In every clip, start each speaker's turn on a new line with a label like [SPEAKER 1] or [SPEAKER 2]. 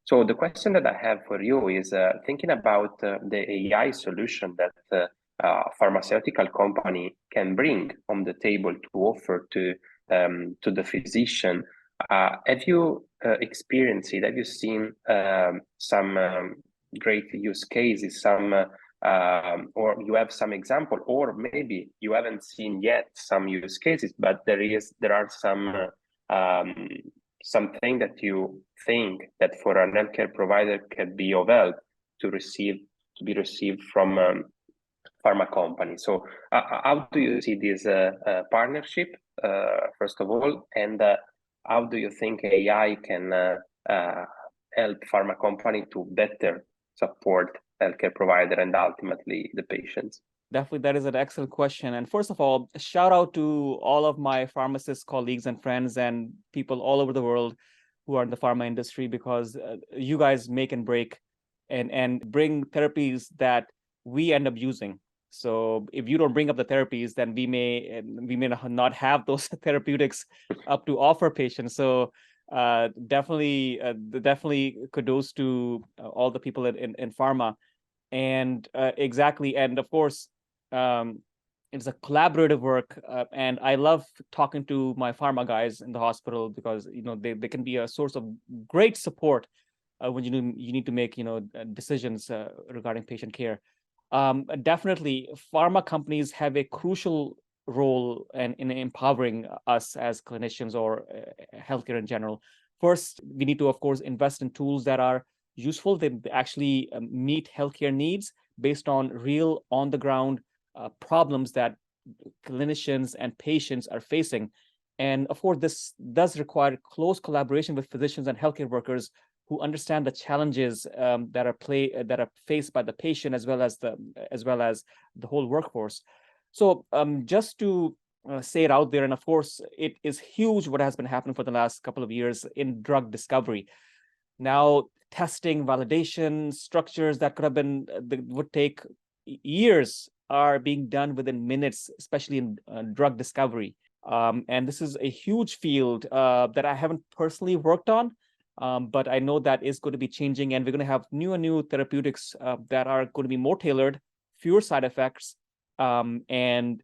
[SPEAKER 1] So the question that I have for you is thinking about the AI solution that pharmaceutical company can bring on the table to offer to the physician. Have you experienced it? Have you seen some great use cases, or you have some example, or maybe you haven't seen yet some use cases, but there are um, something that you think that for an healthcare provider can be of help to be received from pharma company. So how do you see this partnership, first of all, and how do you think AI can help pharma company to better support healthcare provider and ultimately the patients?
[SPEAKER 2] Definitely, that is an excellent question. And first of all, shout out to all of my pharmacist colleagues and friends and people all over the world who are in the pharma industry, because you guys make and break and bring therapies that we end up using. So if you don't bring up the therapies, then we may not have those therapeutics up to offer patients. So definitely kudos to all the people in pharma. And exactly, and of course, it's a collaborative work, and I love talking to my pharma guys in the hospital, because they can be a source of great support when you need to make decisions regarding patient care. Definitely, pharma companies have a crucial role in empowering us as clinicians or healthcare in general. First, we need to, of course, invest in tools that are useful. They actually meet healthcare needs based on real on-the-ground problems that clinicians and patients are facing. And of course, this does require close collaboration with physicians and healthcare workers who understand the challenges that are faced by the patient as well as the whole workforce. So just to say it out there, and of course, it is huge what has been happening for the last couple of years in drug discovery. Now, testing, validation, structures that would take years are being done within minutes, especially in drug discovery. And this is a huge field that I haven't personally worked on, but I know that is going to be changing, and we're going to have new therapeutics that are going to be more tailored, fewer side effects, and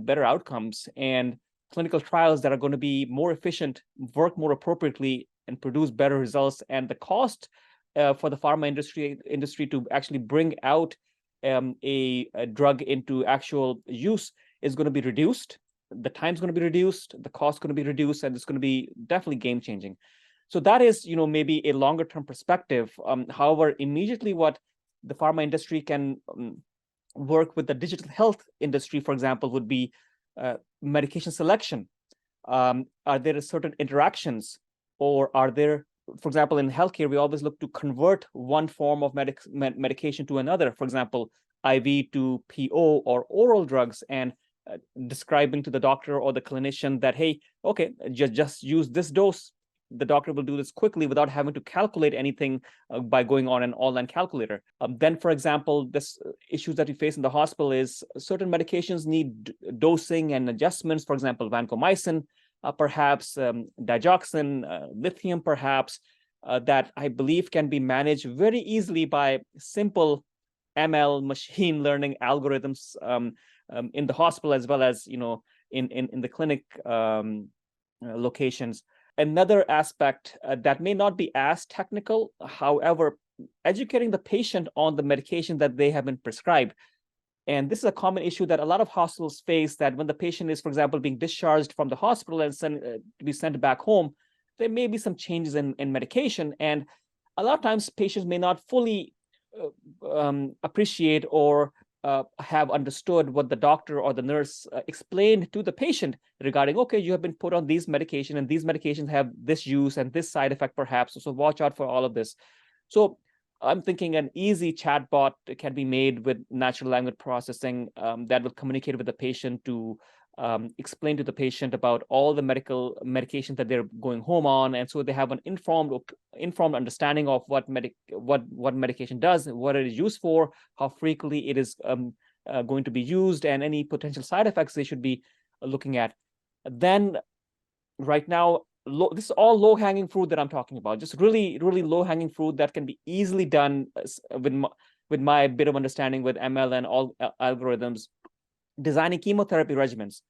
[SPEAKER 2] better outcomes, and clinical trials that are going to be more efficient, work more appropriately, and produce better results. And the cost for the pharma industry to actually bring out a drug into actual use is going to be reduced. The time's going to be reduced, the cost is going to be reduced, and it's going to be definitely game changing. So that is, maybe a longer term perspective. However, immediately what the pharma industry can work with the digital health industry, for example, would be medication selection. Are there certain interactions, or are there, for example, in healthcare, we always look to convert one form of medication to another, for example, IV to PO or oral drugs, and describing to the doctor or the clinician that, hey, okay, just use this dose. The doctor will do this quickly without having to calculate anything by going on an online calculator. Then, for example, this issues that we face in the hospital is certain medications need dosing and adjustments. For example, vancomycin, perhaps digoxin, lithium, perhaps, that I believe can be managed very easily by simple ML machine learning algorithms in the hospital, as well as in the clinic locations. Another aspect that may not be as technical, however, educating the patient on the medication that they have been prescribed. And this is a common issue that a lot of hospitals face, that when the patient is, for example, being discharged from the hospital and to be sent back home, there may be some changes in medication. And a lot of times patients may not fully appreciate or have understood what the doctor or the nurse explained to the patient regarding, okay, you have been put on these medication, and these medications have this use and this side effect perhaps, so watch out for all of this. So I'm thinking an easy chatbot can be made with natural language processing that will communicate with the patient to explain to the patient about all the medications that they're going home on, and so they have an informed understanding of what medication does, what it is used for, how frequently it is going to be used, and any potential side effects they should be looking at. Then, right now, this is all low-hanging fruit that I'm talking about. Just really, really low-hanging fruit that can be easily done with my bit of understanding with ML and all algorithms, designing chemotherapy regimens.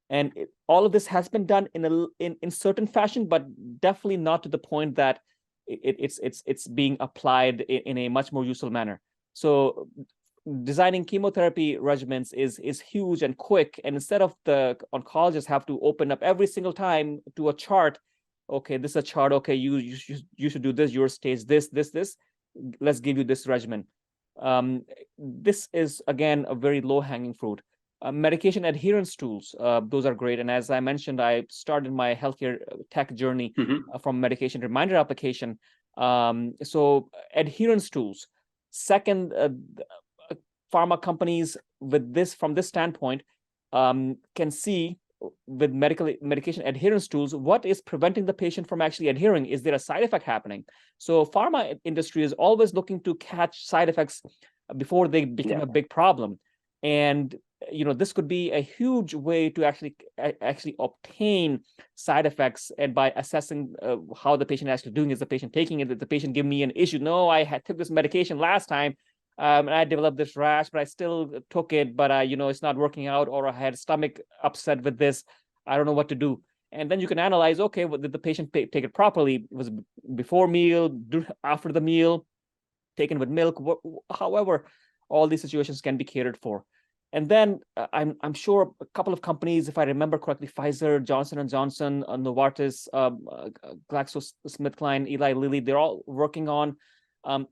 [SPEAKER 2] And all of this has been done in certain fashion, but definitely not to the point that it's being applied in a much more useful manner. So designing chemotherapy regimens is huge and quick. And instead of the oncologists have to open up every single time to a chart, okay, this is a chart, okay, you should do this, your stage this, let's give you this regimen. This is, again, a very low-hanging fruit. Medication adherence tools, those are great. And as I mentioned, I started my healthcare tech journey from medication reminder application. So adherence tools. Second, pharma companies from this standpoint can see with medication adherence tools what is preventing the patient from actually adhering. Is there a side effect happening? So pharma industry is always looking to catch side effects before they become a big problem. And this could be a huge way to actually obtain side effects, and by assessing how the patient is actually doing. Is the patient taking it? Did the patient give me an issue? No, I took this medication last time, and I developed this rash, but I still took it, but it's not working out, or I had stomach upset with this. I don't know what to do. And then you can analyze, okay, did the patient take it properly? Was it before meal, after the meal, taken with milk? However, all these situations can be catered for. And then I'm sure a couple of companies, if I remember correctly, Pfizer, Johnson & Johnson, Novartis, GlaxoSmithKline, Eli Lilly, they're all working on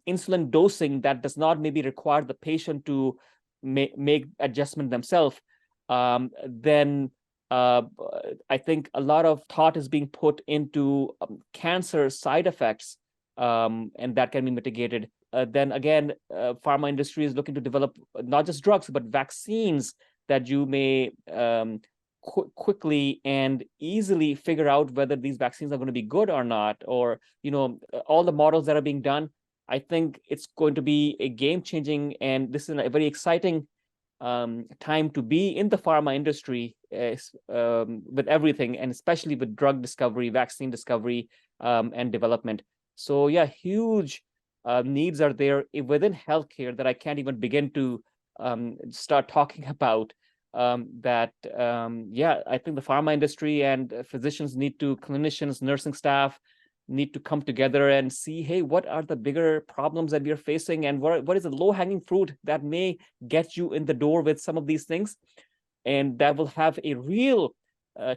[SPEAKER 2] insulin dosing that does not maybe require the patient to make adjustment themselves. Then I think a lot of thought is being put into cancer side effects, and that can be mitigated. Then again, pharma industry is looking to develop not just drugs, but vaccines that you may quickly and easily figure out whether these vaccines are going to be good or not, or all the models that are being done. I think it's going to be a game-changing, and this is a very exciting time to be in the pharma industry with everything, and especially with drug discovery, vaccine discovery, and development. So yeah, huge needs are there within healthcare that I can't even begin to start talking about. I think the pharma industry and physicians clinicians, nursing staff need to come together and see, hey, what are the bigger problems that we are facing, and what is the low-hanging fruit that may get you in the door with some of these things, and that will have a real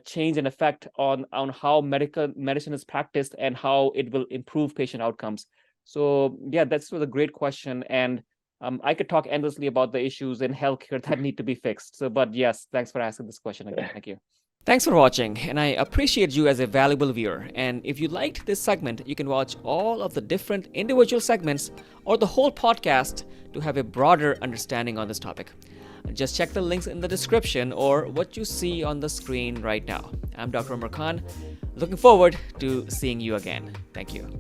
[SPEAKER 2] change and effect on how medicine is practiced and how it will improve patient outcomes. So yeah, that's a great question, and I could talk endlessly about the issues in healthcare that need to be fixed. So, but yes, thanks for asking this question again. Thank you. Thanks for watching, and I appreciate you as a valuable viewer. And if you liked this segment, you can watch all of the different individual segments or the whole podcast to have a broader understanding on this topic. Just check the links in the description or what you see on the screen right now. I'm Dr. Umer Khan. Looking forward to seeing you again. Thank you.